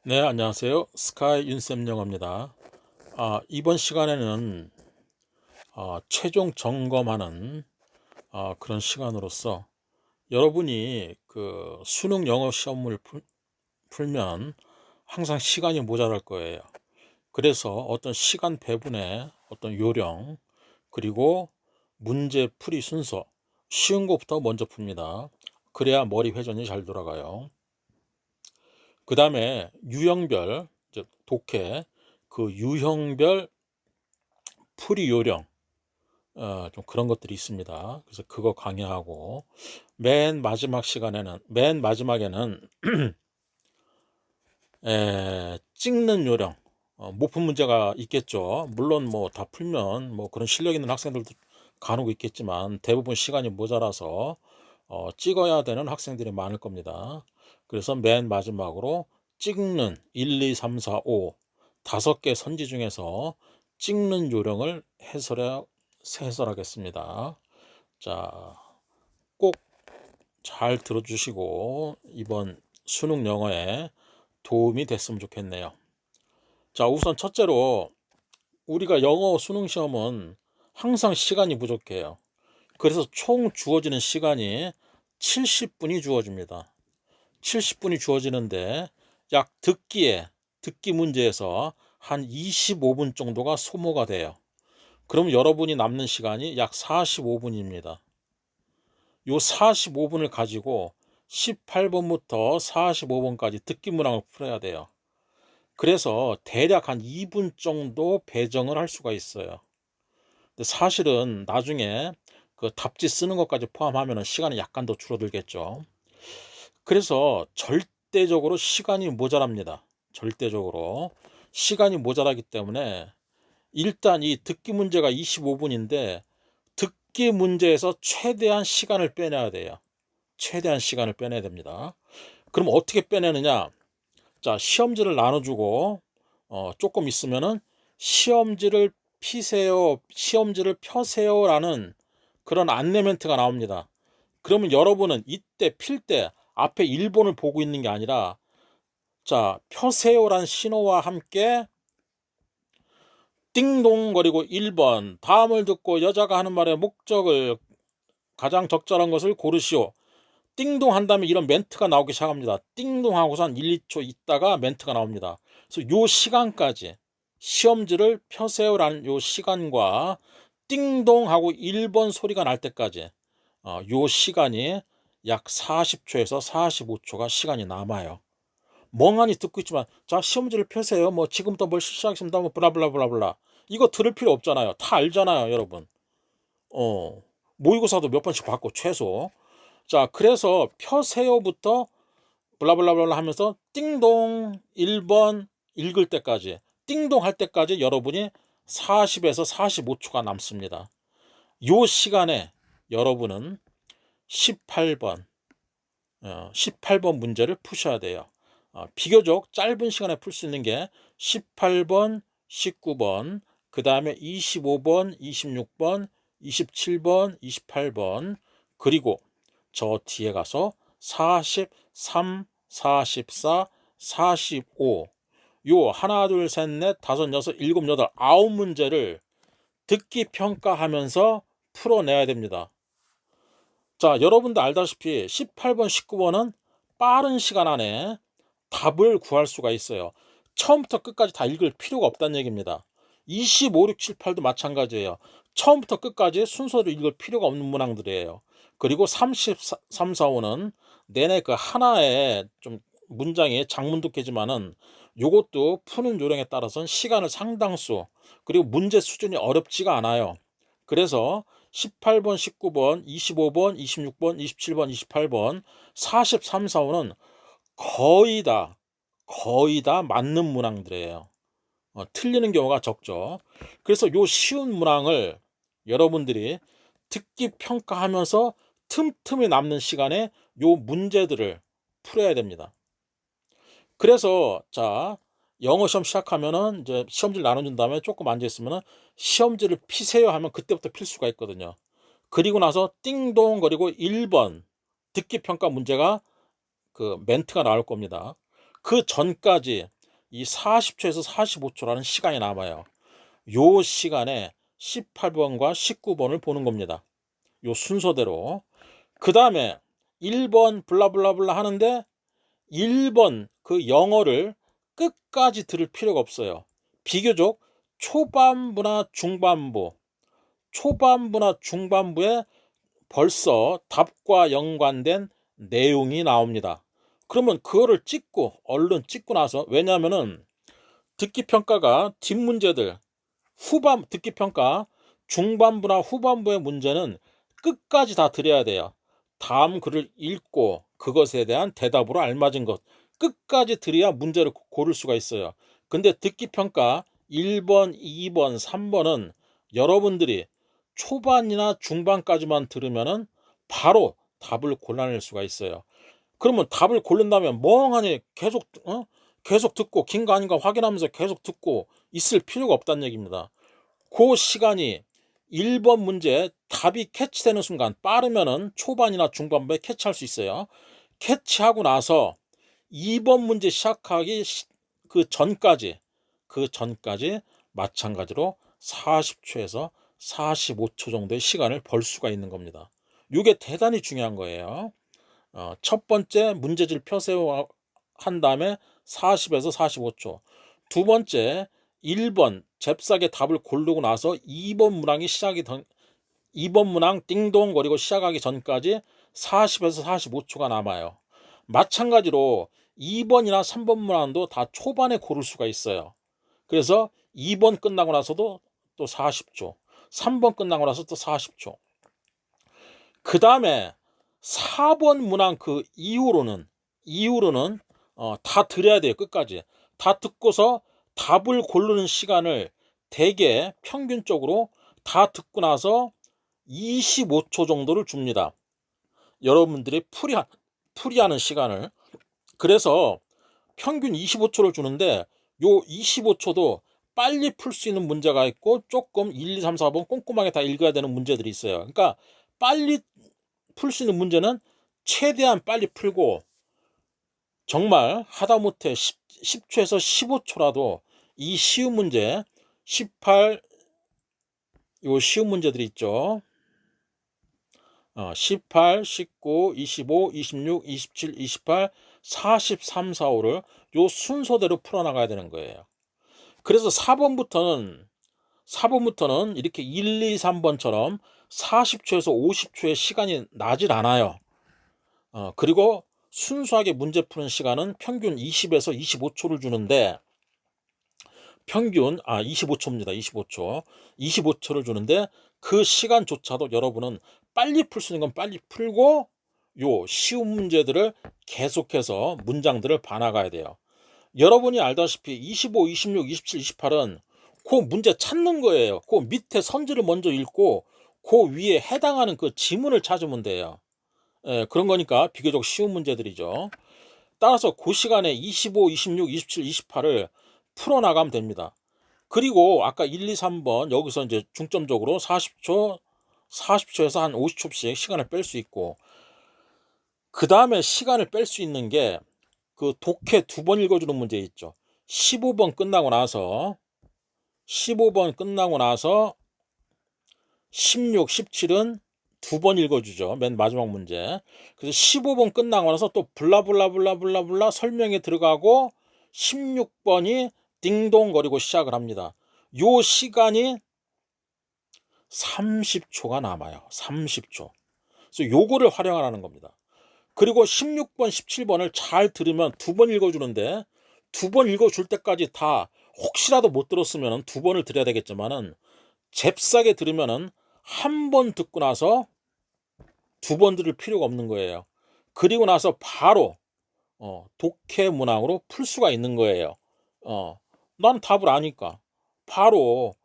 네, 안녕하세요. 스카이 윤쌤 영어입니다. 이번 시간에는 최종 점검하는 그런 시간으로서 여러분이 그 수능 영어 시험을 풀면 항상 시간이 모자랄 거예요. 그래서 어떤 시간 배분의 어떤 요령, 그리고 문제 풀이 순서, 쉬운 것부터 먼저 풉니다. 그래야 머리 회전이 잘 돌아가요. 그 다음에 유형별, 즉 독해, 그 유형별 풀이 요령, 좀 그런 것들이 있습니다. 그래서 그거 강의하고, 맨 마지막에는 찍는 요령, 모품 문제가 있겠죠. 물론 뭐 다 풀면 뭐 그런 실력 있는 학생들도 간혹 있겠지만 대부분 시간이 모자라서 찍어야 되는 학생들이 많을 겁니다. 그래서 맨 마지막으로 찍는 1, 2, 3, 4, 5 다섯 개 선지 중에서 찍는 요령을 해설하겠습니다. 자, 꼭 잘 들어주시고 이번 수능 영어에 도움이 됐으면 좋겠네요. 자, 우선 첫째로 우리가 영어 수능 시험은 항상 시간이 부족해요. 그래서 총 주어지는 시간이 70분이 주어집니다. 70분이 주어지는데 약 듣기 문제에서 한 25분 정도가 소모가 돼요. 그럼 여러분이 남는 시간이 약 45분입니다. 요 45분을 가지고 18번부터 45번까지 듣기 문항을 풀어야 돼요. 그래서 대략 한 2분 정도 배정을 할 수가 있어요. 근데 사실은 나중에 그 답지 쓰는 것까지 포함하면 시간이 약간 더 줄어들겠죠. 그래서 절대적으로 시간이 모자랍니다. 절대적으로 시간이 모자라기 때문에 일단 이 듣기 문제가 25분인데 듣기 문제에서 최대한 시간을 빼내야 돼요. 최대한 시간을 빼내야 됩니다. 그럼 어떻게 빼내느냐? 자, 시험지를 나눠주고 조금 있으면은 시험지를 피세요, 시험지를 펴세요라는 그런 안내 멘트가 나옵니다. 그러면 여러분은 이때 필 때 앞에 1번을 보고 있는 게 아니라 자, 펴세요란 신호와 함께 띵동거리고 1번 다음을 듣고 여자가 하는 말의 목적을 가장 적절한 것을 고르시오. 띵동 한 다음에 이런 멘트가 나오기 시작합니다. 띵동 하고서 한 1, 2초 있다가 멘트가 나옵니다. 그래서 요 시간까지 시험지를 펴세요라는 요 시간과 띵동 하고 1번 소리가 날 때까지 요 시간이 약 40초에서 45초가 시간이 남아요. 멍하니 듣고 있지만 자, 시험지를 펴세요. 뭐 지금부터 뭘 실시하겠습니다. 뭐 블라블라블라블라. 이거 들을 필요 없잖아요. 다 알잖아요, 여러분. 모의고사도 몇 번씩 받고 최소. 자, 그래서 펴세요부터 블라블라블라 하면서 띵동 1번 읽을 때까지, 띵동 할 때까지 여러분이 40에서 45초가 남습니다. 요 시간에 여러분은 18번 18번 문제를 푸셔야 돼요. 비교적 짧은 시간에 풀 수 있는 게 18번, 19번, 그 다음에 25번, 26번, 27번, 28번, 그리고 저 뒤에 가서 43, 44, 45, 요 하나, 둘, 셋, 넷, 다섯, 여섯, 일곱, 여덟, 아홉 문제를 듣기 평가하면서 풀어내야 됩니다. 자, 여러분도 알다시피 18번, 19번은 빠른 시간 안에 답을 구할 수가 있어요. 처음부터 끝까지 다 읽을 필요가 없다는 얘기입니다. 25, 6, 7, 8도 마찬가지예요. 처음부터 끝까지 순서로 읽을 필요가 없는 문항들이에요. 그리고 33, 4, 5는 내내 그 하나의 좀 문장이 장문독해지만은 요것도 푸는 요령에 따라서는 시간을 상당수, 그리고 문제 수준이 어렵지가 않아요. 그래서 18번, 19번, 25번, 26번, 27번, 28번, 43, 4, 5는 거의 다 맞는 문항들이에요. 틀리는 경우가 적죠. 그래서 요 쉬운 문항을 여러분들이 듣기 평가하면서 틈틈이 남는 시간에 요 문제들을 풀어야 됩니다. 그래서 자, 영어 시험 시작하면은 이제 시험지를 나눠준 다음에 조금 앉아 있으면은 시험지를 피세요 하면 그때부터 필 수가 있거든요. 그리고 나서 띵동거리고 1번 듣기 평가 문제가 그 멘트가 나올 겁니다. 그 전까지 이 40초에서 45초라는 시간이 남아요. 요 시간에 18번과 19번을 보는 겁니다. 요 순서대로. 그 다음에 1번 블라블라블라 하는데 1번 그 영어를 끝까지 들을 필요가 없어요. 비교적 초반부나 중반부에 벌써 답과 연관된 내용이 나옵니다. 그러면 그거를 얼른 찍고 나서, 왜냐하면은 듣기평가가 뒷문제들, 듣기평가 중반부나 후반부의 문제는 끝까지 다 들어야 돼요. 다음 글을 읽고 그것에 대한 대답으로 알맞은 것 끝까지 들어야 문제를 고를 수가 있어요. 근데 듣기평가 1번, 2번, 3번은 여러분들이 초반이나 중반까지만 들으면은 바로 답을 골라낼 수가 있어요. 그러면 답을 고른다면 멍하니 계속 듣고 긴 거 아닌가 확인하면서 계속 듣고 있을 필요가 없다는 얘기입니다. 그 시간이 1번 문제 답이 캐치되는 순간, 빠르면은 초반이나 중반부에 캐치할 수 있어요. 캐치하고 나서 2번 문제 시작하기 그 전까지 마찬가지로 40초에서 45초 정도의 시간을 벌 수가 있는 겁니다. 이게 대단히 중요한 거예요. 첫 번째 문제지를 펴세워 한 다음에 40에서 45초. 두 번째 1번 잽싸게 답을 고르고 나서 2번 문항 띵동거리고 시작하기 전까지 40에서 45초가 남아요. 마찬가지로 2번이나 3번 문항도 다 초반에 고를 수가 있어요. 그래서 2번 끝나고 나서도 또 40초, 3번 끝나고 나서 또 40초. 그 다음에 4번 문항 그 이후로는 다 들어야 돼요. 끝까지 다 듣고서 답을 고르는 시간을 대개 평균적으로 다 듣고 나서 25초 정도를 줍니다. 여러분들이 풀이하는 시간을. 그래서 평균 25초를 주는데 요 25초도 빨리 풀 수 있는 문제가 있고 조금 1, 2, 3, 4번 꼼꼼하게 다 읽어야 되는 문제들이 있어요. 그러니까 빨리 풀 수 있는 문제는 최대한 빨리 풀고, 정말 하다못해 10초에서 15초라도 이 쉬운 문제 18, 요 쉬운 문제들이 있죠. 18, 19, 25, 26, 27, 28, 43, 45를 요 순서대로 풀어나가야 되는 거예요. 그래서 4번부터는 이렇게 1, 2, 3번처럼 40초에서 50초의 시간이 나질 않아요. 그리고 순수하게 문제 푸는 시간은 평균 20에서 25초를 주는데, 25초입니다. 25초를 주는데, 그 시간조차도 여러분은 빨리 풀 수 있는 건 빨리 풀고 요 쉬운 문제들을 계속해서 문장들을 봐나가야 돼요. 여러분이 알다시피 25, 26, 27, 28은 그 문제 찾는 거예요. 그 밑에 선지를 먼저 읽고 그 위에 해당하는 그 지문을 찾으면 돼요. 그런 거니까 비교적 쉬운 문제들이죠. 따라서 그 시간에 25, 26, 27, 28을 풀어나가면 됩니다. 그리고 아까 1, 2, 3번 여기서 이제 중점적으로 40초에서 한 50초씩 시간을 뺄 수 있고, 그 다음에 시간을 뺄 수 있는 게 그 독해 2번 읽어주는 문제 있죠. 15번 끝나고 나서 16, 17은 2번 읽어주죠. 맨 마지막 문제. 그래서 15번 끝나고 나서 또 블라블라블라블라블라 설명에 들어가고 16번이 띵동거리고 시작을 합니다. 요 시간이 30초가 남아요. 30초. 그래서 요거를 활용하라는 겁니다. 그리고 16번, 17번을 잘 들으면 2번 읽어주는데, 2번 읽어줄 때까지 다 혹시라도 못 들었으면 2번을 들어야 되겠지만은, 잽싸게 들으면은 한 번 듣고 나서 2번 들을 필요가 없는 거예요. 그리고 나서 바로 독해 문항으로 풀 수가 있는 거예요. 난 답을 아니까 바로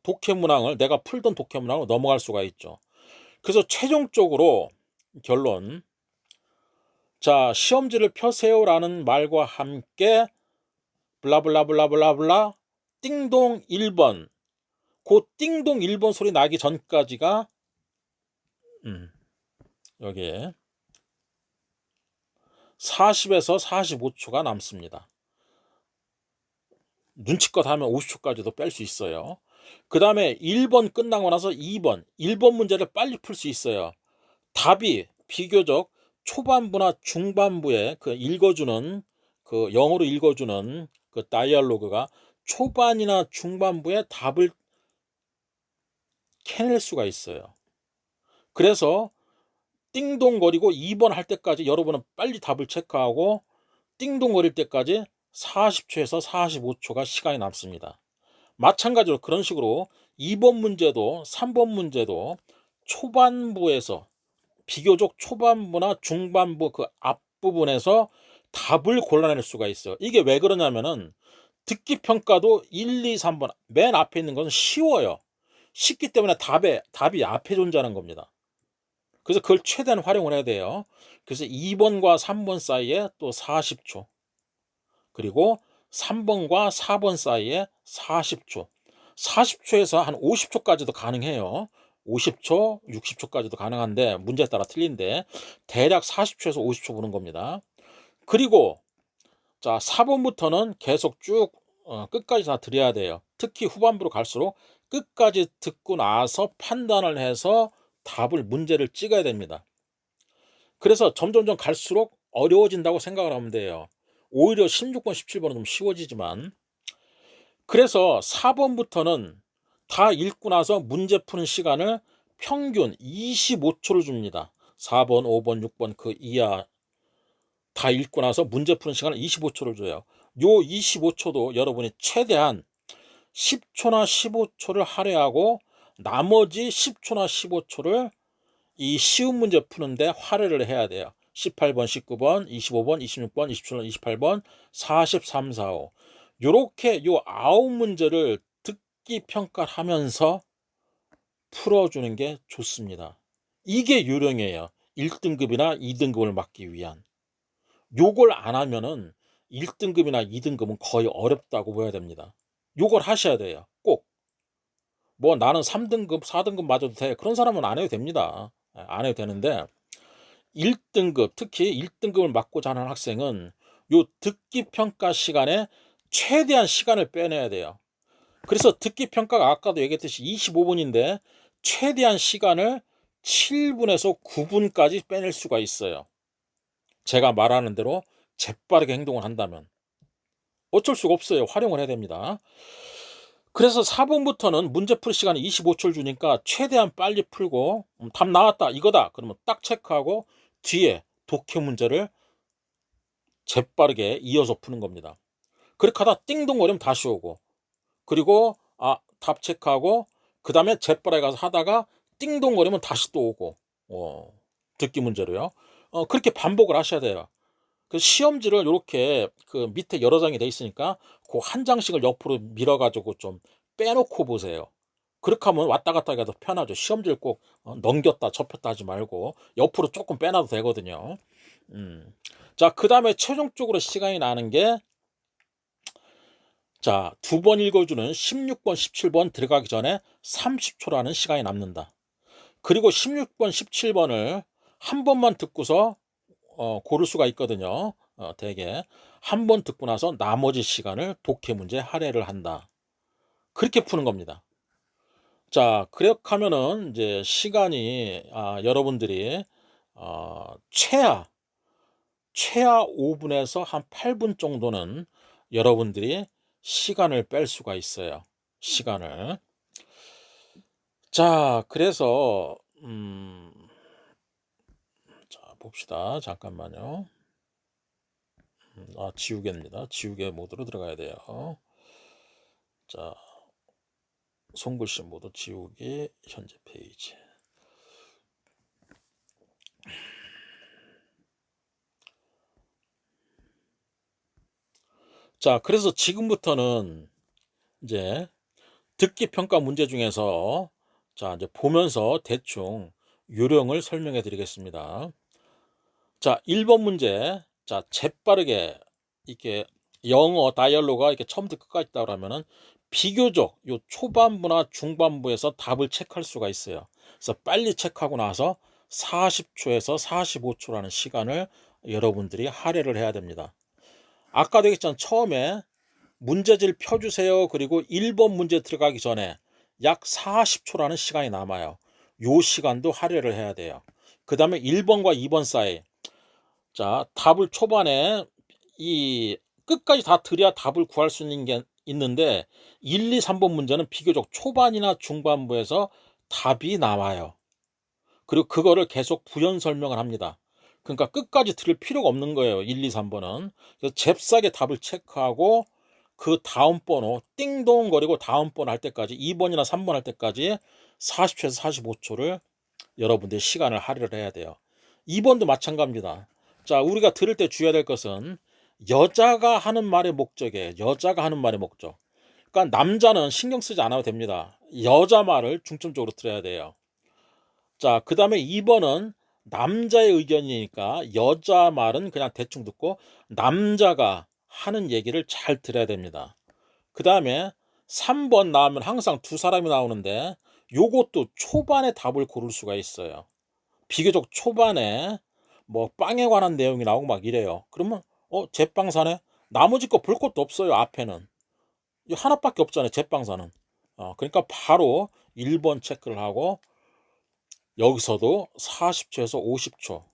독해 문항을, 내가 풀던 독해 문항으로 넘어갈 수가 있죠. 그래서 최종적으로 결론, 자, 시험지를 펴세요라는 말과 함께 블라블라블라블라블라 띵동 1번, 그 띵동 1번 소리 나기 전까지가 여기에 40에서 45초가 남습니다. 눈치껏 하면 50초까지도 뺄 수 있어요. 그 다음에 1번 끝나고 나서 1번 문제를 빨리 풀 수 있어요. 답이 비교적 초반부나 중반부에 그 읽어주는, 그 영어로 읽어주는 그 다이얼로그가 초반이나 중반부에 답을 캐낼 수가 있어요. 그래서 띵동거리고 2번 할 때까지 여러분은 빨리 답을 체크하고 띵동거릴 때까지 40초에서 45초가 시간이 남습니다. 마찬가지로 그런 식으로 2번 문제도 3번 문제도 초반부에서 비교적 초반부나 중반부 그 앞부분에서 답을 골라낼 수가 있어요. 이게 왜 그러냐면은 듣기 평가도 1, 2, 3번 맨 앞에 있는 것은 쉬워요. 쉽기 때문에 답이 앞에 존재하는 겁니다. 그래서 그걸 최대한 활용을 해야 돼요. 그래서 2번과 3번 사이에 또 40초, 그리고 3번과 4번 사이에 40초, 40초에서 한 50초까지도 가능해요. 50초, 60초까지도 가능한데 문제에 따라 틀린데 대략 40초에서 50초 보는 겁니다. 그리고 자, 4번부터는 계속 쭉 끝까지 다 드려야 돼요. 특히 후반부로 갈수록 끝까지 듣고 나서 판단을 해서 답을 문제를 찍어야 됩니다. 그래서 점점점 갈수록 어려워진다고 생각을 하면 돼요. 오히려 16번, 17번은 좀 쉬워지지만, 그래서 4번부터는 다 읽고 나서 문제 푸는 시간을 평균 25초를 줍니다. 4번, 5번, 6번 그 이하 다 읽고 나서 문제 푸는 시간을 25초를 줘요. 요 25초도 여러분이 최대한 10초나 15초를 할애하고 나머지 10초나 15초를 이 쉬운 문제 푸는데 할애를 해야 돼요. 18번, 19번, 25번, 26번, 27번, 28번, 43, 45 요렇게 요 9문제를 듣기 평가를 하면서 풀어주는 게 좋습니다. 이게 요령이에요. 1등급이나 2등급을 맞기 위한. 요걸 안 하면은 1등급이나 2등급은 거의 어렵다고 보여야 됩니다. 요걸 하셔야 돼요. 꼭. 뭐 나는 3등급, 4등급 맞아도 돼. 그런 사람은 안 해도 됩니다. 안 해도 되는데 1등급, 특히 1등급을 맞고자 하는 학생은 요 듣기 평가 시간에 최대한 시간을 빼내야 돼요. 그래서 듣기 평가가 아까도 얘기했듯이 25분인데 최대한 시간을 7분에서 9분까지 빼낼 수가 있어요. 제가 말하는 대로 재빠르게 행동을 한다면 어쩔 수가 없어요. 활용을 해야 됩니다. 그래서 4번부터는 문제 풀 시간을 25초를 주니까 최대한 빨리 풀고 답 나왔다 이거다 그러면 딱 체크하고 뒤에 독해 문제를 재빠르게 이어서 푸는 겁니다. 그렇게 하다 띵동거리면 다시 오고, 그리고 답 체크하고 그 다음에 재빠르게 가서 하다가 띵동거리면 다시 또 오고, 듣기 문제로요. 그렇게 반복을 하셔야 돼요. 그 시험지를 이렇게 그 밑에 여러 장이 돼 있으니까 그 한 장씩을 옆으로 밀어가지고 좀 빼놓고 보세요. 그렇게 하면 왔다 갔다 하기가 더 편하죠. 시험지를 꼭 넘겼다 접혔다 하지 말고 옆으로 조금 빼놔도 되거든요. 자, 그 다음에 최종적으로 시간이 나는 게, 자, 2번 읽어주는 16번, 17번 들어가기 전에 30초라는 시간이 남는다. 그리고 16번, 17번을 한 번만 듣고서 고를 수가 있거든요. 대개 한 번 듣고 나서 나머지 시간을 독해 문제 할애를 한다. 그렇게 푸는 겁니다. 자, 그렇게 하면은 이제 시간이 여러분들이 최하 5분에서 한 8분 정도는 여러분들이 시간을 뺄 수가 있어요. 시간을. 자, 그래서 자, 봅시다. 잠깐만요. 지우개입니다. 지우개 모드로 들어가야 돼요. 자, 손글씨 모드 지우기 현재 페이지. 자, 그래서 지금부터는 이제 듣기 평가 문제 중에서 자, 이제 보면서 대충 요령을 설명해 드리겠습니다. 자, 1번 문제. 자, 재빠르게 이렇게 영어 다이얼로그가 이렇게 처음부터 끝까지 있다 그러면은 비교적 요 초반부나 중반부에서 답을 체크할 수가 있어요. 그래서 빨리 체크하고 나서 40초에서 45초라는 시간을 여러분들이 할애를 해야 됩니다. 아까도 얘기했잖아요. 처음에 문제지를 펴주세요. 그리고 1번 문제 들어가기 전에 약 40초라는 시간이 남아요. 요 시간도 할애를 해야 돼요. 그 다음에 1번과 2번 사이. 자, 답을 초반에 이 끝까지 다 들여야 답을 구할 수 있는 게 있는데 1, 2, 3번 문제는 비교적 초반이나 중반부에서 답이 나와요. 그리고 그거를 계속 부연 설명을 합니다. 그러니까 끝까지 들을 필요가 없는 거예요. 1, 2, 3번은. 그래서 잽싸게 답을 체크하고 그 다음 번호 띵동거리고 다음 번 할 때까지 2번이나 3번 할 때까지 40초에서 45초를 여러분들이 시간을 할애를 해야 돼요. 2번도 마찬가지입니다. 자, 우리가 들을 때 주의해야 될 것은 여자가 하는 말의 목적이에요. 여자가 하는 말의 목적. 그러니까 남자는 신경 쓰지 않아도 됩니다. 여자 말을 중점적으로 들어야 돼요. 자, 그 다음에 2번은 남자의 의견이니까 여자 말은 그냥 대충 듣고 남자가 하는 얘기를 잘 들어야 됩니다. 그 다음에 3번 나오면 항상 두 사람이 나오는데 요것도 초반에 답을 고를 수가 있어요. 비교적 초반에 뭐 빵에 관한 내용이 나오고 막 이래요. 그러면 제빵사네? 나머지 거 볼 것도 없어요. 앞에는 하나밖에 없잖아요. 제빵사는. 그러니까 바로 1번 체크를 하고 여기서도 40초에서 50초.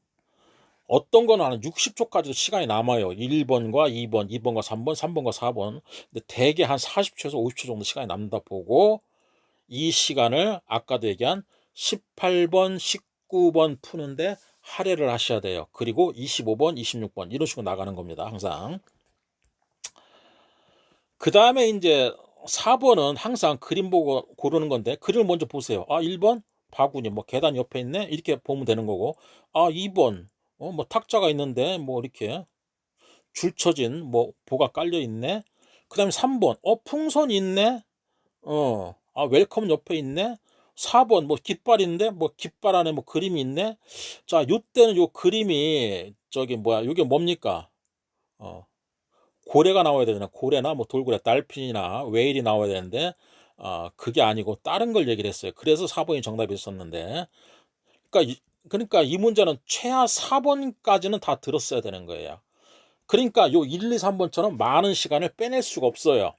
어떤 거는 한 60초까지도 시간이 남아요. 1번과 2번, 2번과 3번, 3번과 4번. 근데 대개 한 40초에서 50초 정도 시간이 남다 보고 이 시간을 아까도 얘기한 18번, 19번 푸는데 할애를 하셔야 돼요. 그리고 25번, 26번 이런 식으로 나가는 겁니다. 항상. 그 다음에 이제 4번은 항상 그림 보고 고르는 건데 그림을 먼저 보세요. 1번 바구니 뭐 계단 옆에 있네 이렇게 보면 되는 거고 2번 뭐 탁자가 있는데 뭐 이렇게 줄 쳐진 뭐 보가 깔려 있네. 그 다음에 3번 풍선 있네. 웰컴 옆에 있네. 4번 뭐 깃발인데 뭐 깃발 안에 뭐 그림이 있네. 자, 요때는 요 그림이 저기 뭐야 요게 뭡니까? 고래가 나와야 되잖아. 고래나 뭐 돌고래, 달핀이나 웨일이 나와야 되는데 그게 아니고 다른 걸 얘기를 했어요. 그래서 4번이 정답이었었는데 그러니까 이 문제는 최하 4번까지는 다 들었어야 되는 거예요. 그러니까 요 1, 2, 3번처럼 많은 시간을 빼낼 수가 없어요.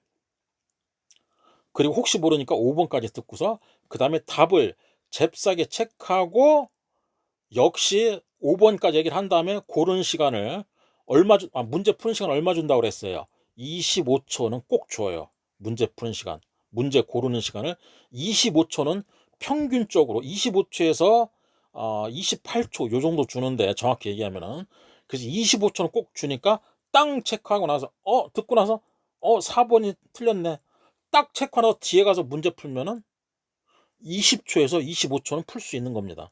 그리고 혹시 모르니까 5번까지 듣고서 그 다음에 답을 잽싸게 체크하고 역시 5번까지 얘기를 한 다음에 고른 시간을 문제 푸는 시간 얼마 준다고 그랬어요. 25초는 꼭 줘요. 문제 푸는 시간, 문제 고르는 시간을 25초는 평균적으로 25초에서 28초 요 정도 주는데 정확히 얘기하면은 그래서 25초는 꼭 주니까 땅 체크하고 나서 듣고 나서 4번이 틀렸네. 딱 체크하고 뒤에 가서 문제 풀면은 20초에서 25초는 풀 수 있는 겁니다.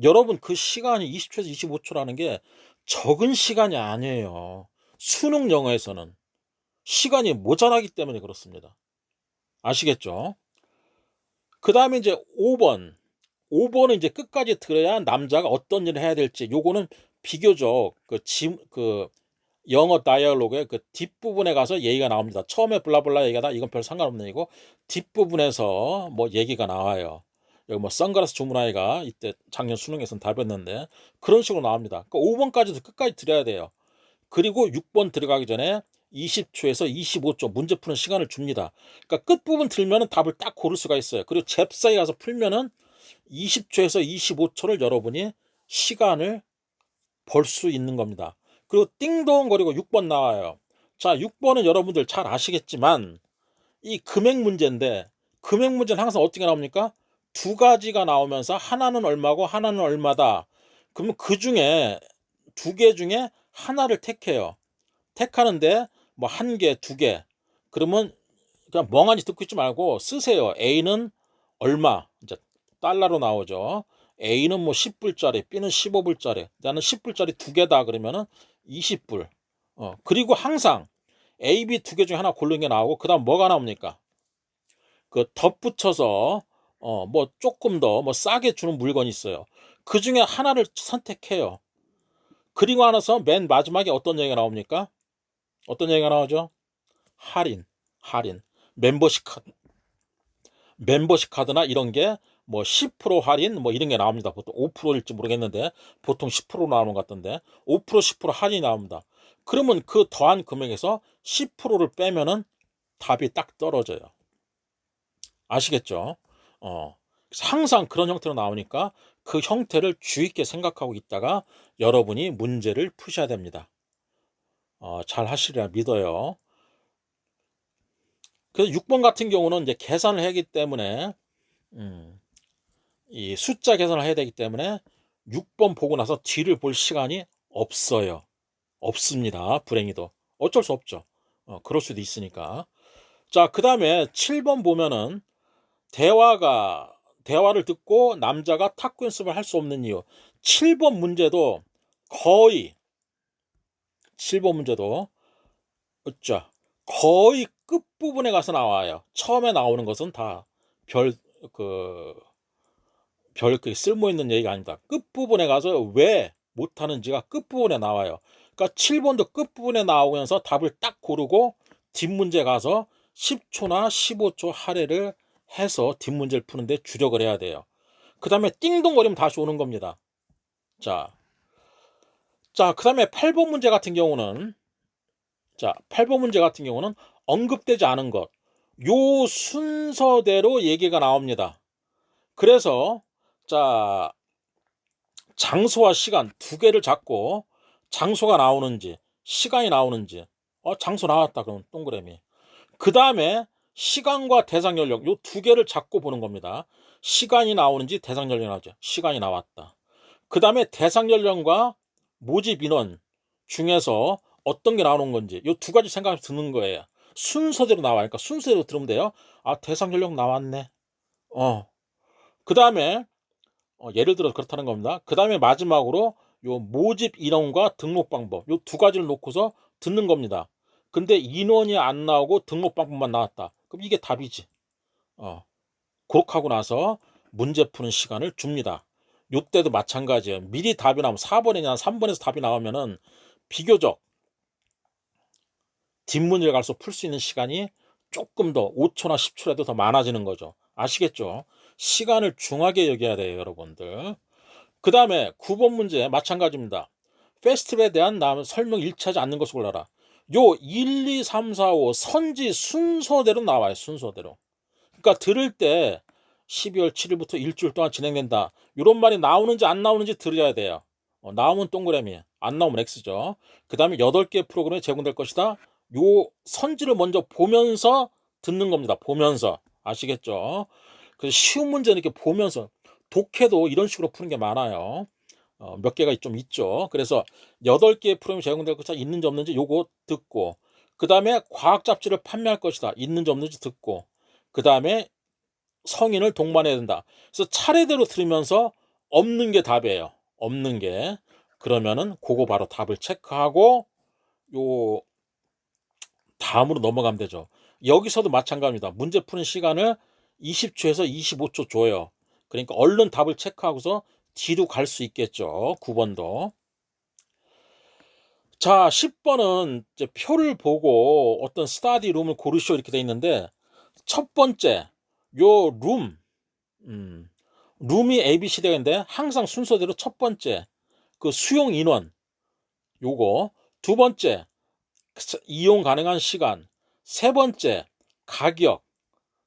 여러분 그 시간이 20초에서 25초라는 게 적은 시간이 아니에요. 수능 영어에서는 시간이 모자라기 때문에 그렇습니다. 아시겠죠? 그 다음에 이제 5번. 5번은 이제 끝까지 들어야 남자가 어떤 일을 해야 될지 요거는 비교적 그 영어 다이얼로그의 그 뒷부분에 가서 얘기가 나옵니다. 처음에 블라블라 얘기하다 이건 별 상관없는 얘기고 뒷부분에서 뭐 얘기가 나와요. 여기 뭐 선글라스 주문아이가 이때 작년 수능에서는 답했는데 그런 식으로 나옵니다. 그러니까 5번까지도 끝까지 들어야 돼요. 그리고 6번 들어가기 전에 20초에서 25초 문제 푸는 시간을 줍니다. 그러니까 끝부분 들면은 답을 딱 고를 수가 있어요. 그리고 잽싸게 가서 풀면은 20초에서 25초를 여러분이 시간을 벌 수 있는 겁니다. 그리고 띵동거리고 6번 나와요. 자, 6번은 여러분들 잘 아시겠지만 이 금액 문제인데 금액 문제는 항상 어떻게 나옵니까? 두 가지가 나오면서 하나는 얼마고 하나는 얼마다. 그러면 그 중에 두 개 중에 하나를 택해요. 택하는데 뭐 한 개, 두 개. 그러면 그냥 멍하니 듣고 있지 말고 쓰세요. A는 얼마? 이제 달러로 나오죠. A는 뭐 10불짜리, B는 15불짜리. 나는 10불짜리 두 개다 그러면은 20불. 그리고 항상 A, B 두 개 중에 하나 고르는 게 나오고 그다음 뭐가 나옵니까? 그 덧붙여서 뭐 조금 더 뭐 싸게 주는 물건이 있어요. 그 중에 하나를 선택해요. 그리고 나서 맨 마지막에 어떤 얘기가 나옵니까? 어떤 얘기가 나오죠? 할인. 멤버십 카드. 멤버십 카드나 이런 게 뭐 10% 할인 뭐 이런 게 나옵니다. 보통 5%일지 모르겠는데 보통 10% 나오는 것 같던데 5% 10% 할인이 나옵니다. 그러면 그 더한 금액에서 10%를 빼면은 답이 딱 떨어져요. 아시겠죠? 항상 그런 형태로 나오니까 그 형태를 주의 있게 생각하고 있다가 여러분이 문제를 푸셔야 됩니다. 잘 하시리라 믿어요. 그래서 6번 같은 경우는 이제 계산을 해야 하기 때문에 이 숫자 계산을 해야 되기 때문에 6번 보고 나서 뒤를 볼 시간이 없어요. 없습니다. 불행히도. 어쩔 수 없죠. 그럴 수도 있으니까. 자, 그 다음에 7번 보면은 대화를 듣고 남자가 탁구 연습을 할 수 없는 이유. 7번 문제도 거의 7번 문제도 어쩌 거의 끝부분에 가서 나와요. 처음에 나오는 것은 다 별 쓸모 있는 얘기가 아닙니다. 끝부분에 가서 왜 못하는지가 끝부분에 나와요. 그러니까 7번도 끝부분에 나오면서 답을 딱 고르고 뒷문제 가서 10초나 15초 할애를 해서 뒷문제를 푸는데 주력을 해야 돼요. 그 다음에 띵동거리면 다시 오는 겁니다. 자, 그 다음에 8번 문제 같은 경우는 8번 문제 같은 경우는 언급되지 않은 것. 요 순서대로 얘기가 나옵니다. 그래서 자, 장소와 시간 두 개를 잡고 장소가 나오는지 시간이 나오는지 장소 나왔다 그러면 동그라미. 그 다음에 시간과 대상 연령 요 두 개를 잡고 보는 겁니다. 시간이 나오는지 대상 연령이 나오죠. 시간이 나왔다. 그 다음에 대상 연령과 모집 인원 중에서 어떤 게 나오는 건지 요 두 가지 생각을 드는 거예요. 순서대로 나와요. 그러니까 순서대로 들으면 돼요. 대상 연령 나왔네. 그 다음에 예를 들어서 그렇다는 겁니다. 그 다음에 마지막으로 요 모집 인원과 등록 방법 요 두 가지를 놓고서 듣는 겁니다. 근데 인원이 안 나오고 등록 방법만 나왔다. 그럼 이게 답이지. 그렇게 하고 나서 문제 푸는 시간을 줍니다. 요때도 마찬가지예요. 미리 답이 나오면 4번이냐 3번에서 답이 나오면은 비교적 뒷문제를 가서 풀 수 있는 시간이 조금 더 5초나 10초라도 더 많아지는 거죠. 아시겠죠? 시간을 중하게 여겨야 돼요, 여러분들. 그 다음에 9번 문제 마찬가지입니다. 페스티벌에 대한 설명 일치하지 않는 것을 골라라. 요 1, 2, 3, 4, 5 선지 순서대로 나와요. 순서대로. 그러니까 들을 때 12월 7일부터 일주일 동안 진행된다. 이런 말이 나오는지 안 나오는지 들어야 돼요. 나오면 동그라미, 안 나오면 X죠. 그 다음에 8개 프로그램이 제공될 것이다. 요 선지를 먼저 보면서 듣는 겁니다. 보면서. 아시겠죠? 그래서 쉬운 문제는 이렇게 보면서 독해도 이런 식으로 푸는 게 많아요. 몇 개가 좀 있죠. 그래서 8개의 프로그램이 제공될 것이다. 있는지 없는지 요거 듣고 그 다음에 과학 잡지를 판매할 것이다. 있는지 없는지 듣고 그 다음에 성인을 동반해야 된다. 그래서 차례대로 들으면서 없는 게 답이에요. 없는 게. 그러면은 그거 바로 답을 체크하고 요 다음으로 넘어가면 되죠. 여기서도 마찬가지입니다. 문제 푸는 시간을 20초에서 25초 줘요. 그러니까 얼른 답을 체크하고서 뒤로 갈 수 있겠죠. 9번도. 자, 10번은 이제 표를 보고 어떤 스터디 룸을 고르시오 이렇게 돼 있는데 첫 번째 요 룸이 ABCD가 있는데 항상 순서대로 첫 번째 그 수용 인원 요거 두 번째 이용 가능한 시간 세 번째 가격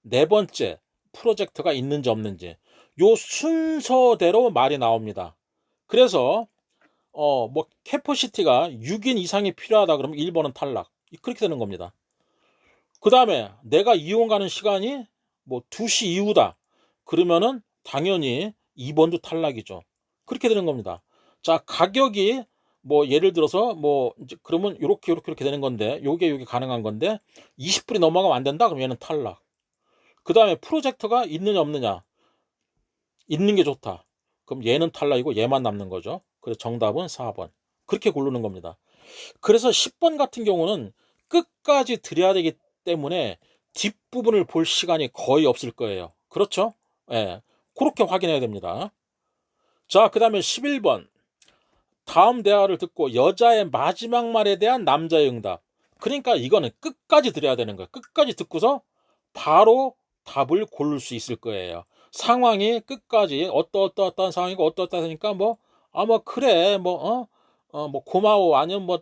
네 번째 프로젝터가 있는지 없는지 요 순서대로 말이 나옵니다. 그래서 뭐 캐퍼시티가 6인 이상이 필요하다 그러면 1번은 탈락. 그렇게 되는 겁니다. 그 다음에 내가 이용 가는 시간이 뭐 2시 이후다. 그러면은 당연히 2번도 탈락이죠. 그렇게 되는 겁니다. 자, 가격이 뭐 예를 들어서 뭐 이제 그러면 요렇게 되는 건데 요게 가능한 건데 20불이 넘어가면 안 된다. 그럼 얘는 탈락. 그 다음에 프로젝터가 있느냐 없느냐. 있는 게 좋다. 그럼 얘는 탈락이고 얘만 남는 거죠. 그래서 정답은 4번. 그렇게 고르는 겁니다. 그래서 10번 같은 경우는 끝까지 들여야 되기 때문에 뒷부분을 볼 시간이 거의 없을 거예요. 그렇죠? 예. 그렇게 확인해야 됩니다. 자, 그 다음에 11번. 다음 대화를 듣고 여자의 마지막 말에 대한 남자의 응답. 그러니까 이거는 끝까지 들어야 되는 거예요. 끝까지 듣고서 바로 답을 고를 수 있을 거예요. 상황이 끝까지 어떠한 상황이고 어떠하니까 뭐 그래 뭐 고마워 아니면 뭐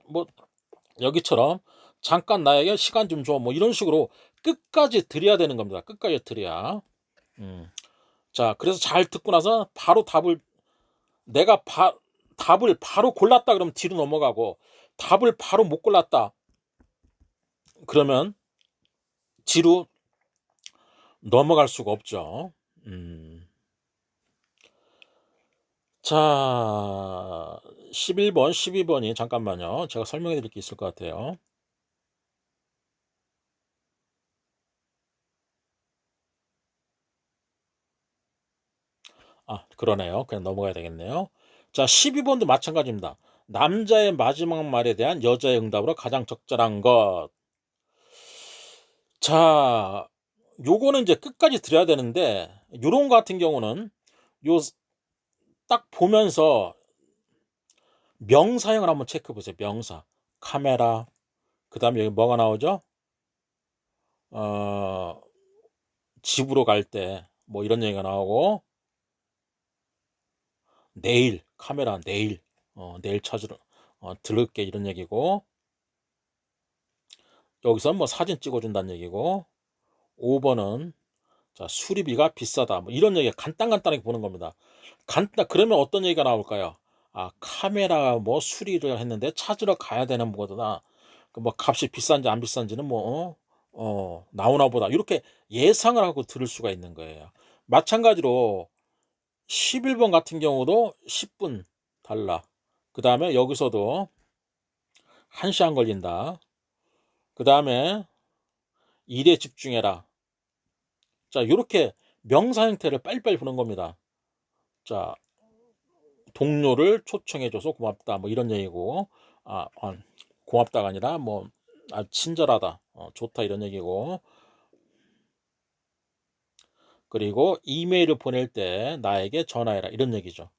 여기처럼 잠깐 나에게 시간 좀 줘 뭐 이런 식으로 끝까지 드려야 되는 겁니다. 끝까지 드려야. 자, 그래서 잘 듣고 나서 바로 내가 답을 바로 골랐다 그러면 뒤로 넘어가고, 답을 바로 못 골랐다 그러면 뒤로 넘어갈 수가 없죠. 자, 11번, 12번이 잠깐만요. 제가 설명해 드릴 게 있을 것 같아요. 그러네요. 그냥 넘어가야 되겠네요. 자, 12번도 마찬가지입니다. 남자의 마지막 말에 대한 여자의 응답으로 가장 적절한 것. 자, 요거는 이제 끝까지 들어야 되는데, 요런 거 같은 경우는 요 딱 보면서 명사형을 한번 체크해 보세요. 명사. 카메라. 그 다음에 여기 뭐가 나오죠? 집으로 갈 때 뭐 이런 얘기가 나오고, 내일 카메라 내일 내일 찾으러 들을게 이런 얘기고, 여기서 뭐 사진 찍어준다는 얘기고, 5번은 자 수리비가 비싸다 뭐 이런 얘기 간단하게 보는 겁니다. 그러면 어떤 얘기가 나올까요? 카메라 뭐 수리를 했는데 찾으러 가야 되는 거다. 뭐 값이 비싼지 안 비싼지는 뭐 나오나 보다 이렇게 예상을 하고 들을 수가 있는 거예요. 마찬가지로 11번 같은 경우도 10분 달라. 그 다음에 여기서도 1시간 걸린다. 그 다음에 일에 집중해라. 자, 이렇게 명사 형태를 빨리빨리 보는 겁니다. 자, 동료를 초청해줘서 고맙다. 뭐 이런 얘기고, 고맙다가 아니라 뭐 친절하다, 좋다 이런 얘기고, 그리고 이메일을 보낼 때 나에게 전화해라 이런 얘기죠.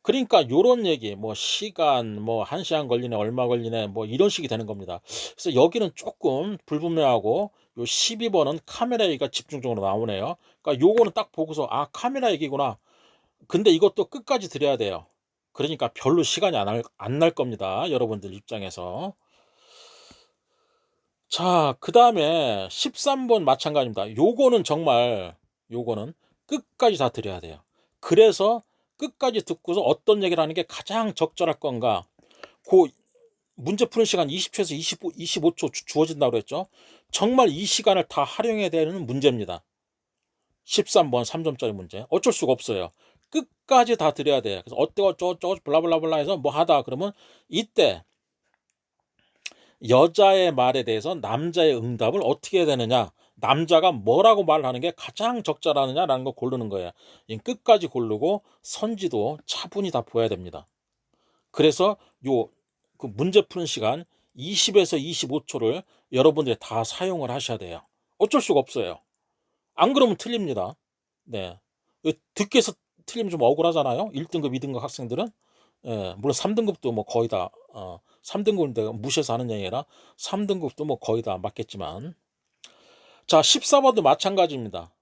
그러니까 요런 얘기 뭐 시간 뭐 1시간 걸리네 얼마 걸리네 뭐 이런 식이 되는 겁니다. 그래서 여기는 조금 불분명하고, 요 12번은 카메라 얘기가 집중적으로 나오네요. 그러니까 요거는 딱 보고서 카메라 얘기구나. 근데 이것도 끝까지 들어야 돼요. 그러니까 별로 시간이 안 날 겁니다. 여러분들 입장에서. 자, 그 다음에 13번 마찬가지입니다. 요거는 끝까지 다 들어야 돼요. 그래서 끝까지 듣고서 어떤 얘기를 하는 게 가장 적절할 건가. 그 문제 푸는 시간 20초에서 25초 주어진다고 그랬죠. 정말 이 시간을 다 활용해야 되는 문제입니다. 13번 3점짜리 문제. 어쩔 수가 없어요. 끝까지 다 들어야 돼요. 그래서 어쩌고 블라블라블라 해서 뭐 하다 그러면 이때 여자의 말에 대해서 남자의 응답을 어떻게 해야 되느냐, 남자가 뭐라고 말하는 게 가장 적절하느냐라는 거 고르는 거예요. 끝까지 고르고 선지도 차분히 다 보여야 됩니다. 그래서 그 문제 푸는 시간 20에서 25초를 여러분들이 다 사용을 하셔야 돼요. 어쩔 수가 없어요. 안 그러면 틀립니다. 네. 듣기에서 틀리면 좀 억울하잖아요. 1등급, 2등급 학생들은. 예, 물론 3등급도 뭐 거의 다 3등급은 내가 무시해서 하는 얘기라 3등급도 뭐 거의 다 맞겠지만, 자 14번도 마찬가지입니다.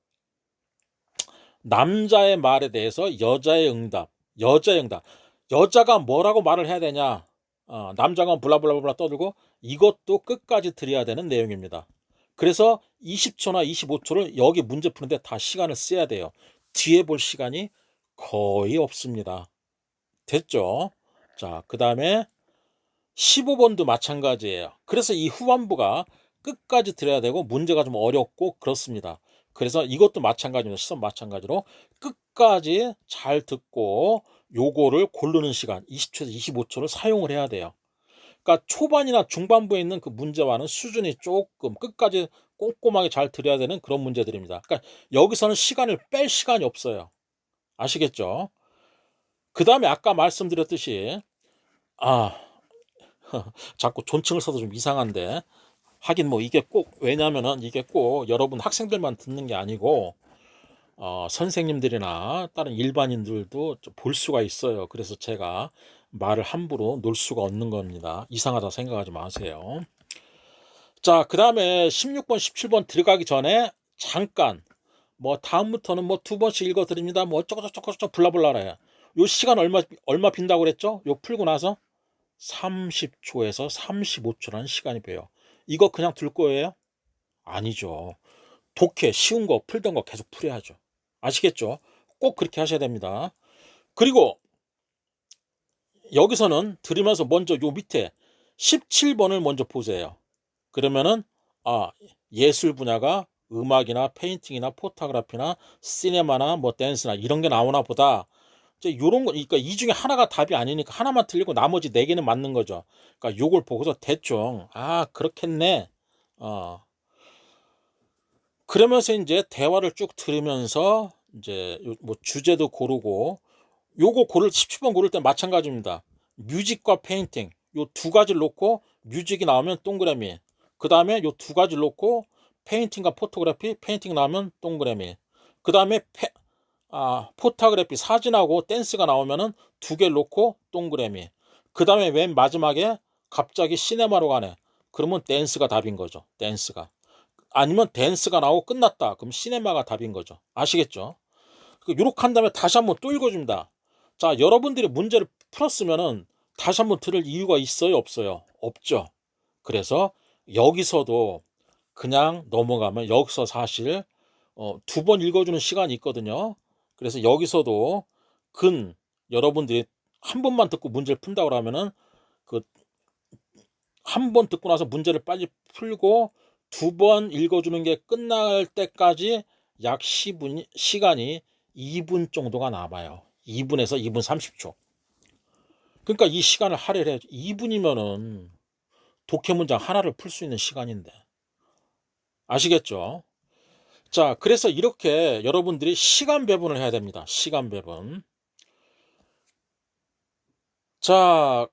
남자의 말에 대해서 여자의 응답. 여자가 뭐라고 말을 해야 되냐, 남자가 블라블라블라 떠들고, 이것도 끝까지 들어야 되는 내용입니다. 그래서 20초나 25초를 여기 문제 푸는데 다 시간을 써야 돼요. 뒤에 볼 시간이 거의 없습니다. 됐죠? 자, 그 다음에 15번도 마찬가지예요. 그래서 이 후반부가 끝까지 들어야 되고 문제가 좀 어렵고 그렇습니다. 그래서 이것도 마찬가지입니다. 시선 마찬가지로 끝까지 잘 듣고 요거를 고르는 시간 20초에서 25초를 사용을 해야 돼요. 그러니까 초반이나 중반부에 있는 그 문제와는 수준이 조금 끝까지 꼼꼼하게 잘 들어야 되는 그런 문제들입니다. 그러니까 여기서는 시간을 뺄 시간이 없어요. 아시겠죠? 그 다음에 아까 말씀드렸듯이 자꾸 존칭을 써도 좀 이상한데, 하긴 뭐 이게 꼭, 왜냐면은 이게 꼭 여러분 학생들만 듣는 게 아니고 선생님들이나 다른 일반인들도 볼 수가 있어요. 그래서 제가 말을 함부로 놓을 수가 없는 겁니다. 이상하다 생각하지 마세요. 자, 그 다음에 16번 17번 들어가기 전에 잠깐 뭐 다음부터는 뭐 2번씩 읽어드립니다. 뭐 어쩌고저쩌고 블라블라라요. 요 시간 얼마 빈다고 그랬죠? 요 풀고 나서 30초에서 35초라는 시간이 배요. 이거 그냥 둘 거예요? 아니죠. 독해 쉬운 거 풀던 거 계속 풀어야죠. 아시겠죠? 꼭 그렇게 하셔야 됩니다. 그리고 여기서는 들으면서 먼저 요 밑에 17번을 먼저 보세요. 그러면은 예술 분야가 음악이나 페인팅이나 포토그래피나 시네마나 뭐 댄스나 이런 게 나오나 보다. 이제 요런 거, 그러니까 이 중에 하나가 답이 아니니까 하나만 틀리고 나머지 4개는 맞는 거죠. 그러니까 요걸 보고서 대충 그렇겠네. 그러면서 이제 대화를 쭉 들으면서 이제 뭐 주제도 고르고, 요거 17번 고를 때 마찬가지입니다. 뮤직과 페인팅 요 2가지를 놓고 뮤직이 나오면 동그라미, 그 다음에 요 2가지를 놓고 페인팅과 포토그래피, 페인팅 나오면 동그라미, 그 다음에 포토그래피 사진하고 댄스가 나오면은 2개를 놓고 동그라미, 그 다음에 맨 마지막에 갑자기 시네마로 가네. 그러면 댄스가 답인 거죠. 댄스가. 아니면 댄스가 나오고 끝났다. 그럼 시네마가 답인 거죠. 아시겠죠? 요렇게 한 다음에 다시 한번 또 읽어줍니다. 자, 여러분들이 문제를 풀었으면은 다시 한번 들을 이유가 있어요? 없어요? 없죠. 그래서 여기서도 그냥 넘어가면 여기서 사실 2번 읽어주는 시간이 있거든요. 그래서 여기서도 여러분들이 한 번만 듣고 문제를 푼다고 하면은 한 번 듣고 나서 문제를 빨리 풀고 2번 읽어주는 게 끝날 때까지 약 시간이 2분 정도가 남아요. 2분에서 2분 30초. 그러니까 이 시간을 할애를 해야죠. 2분이면은 독해 문장 하나를 풀 수 있는 시간인데. 아시겠죠? 자, 그래서 이렇게 여러분들이 시간 배분을 해야 됩니다. 시간 배분. 자,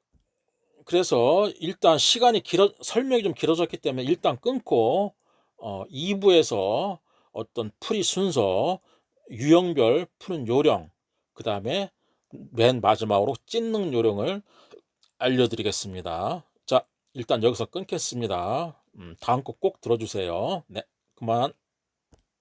그래서 일단 설명이 좀 길어졌기 때문에 일단 끊고 2부에서 어떤 풀이 순서, 유형별 푸는 요령, 그 다음에 맨 마지막으로 찢는 요령을 알려드리겠습니다. 자, 일단 여기서 끊겠습니다. 다음 거 꼭 들어주세요. 네, 그만.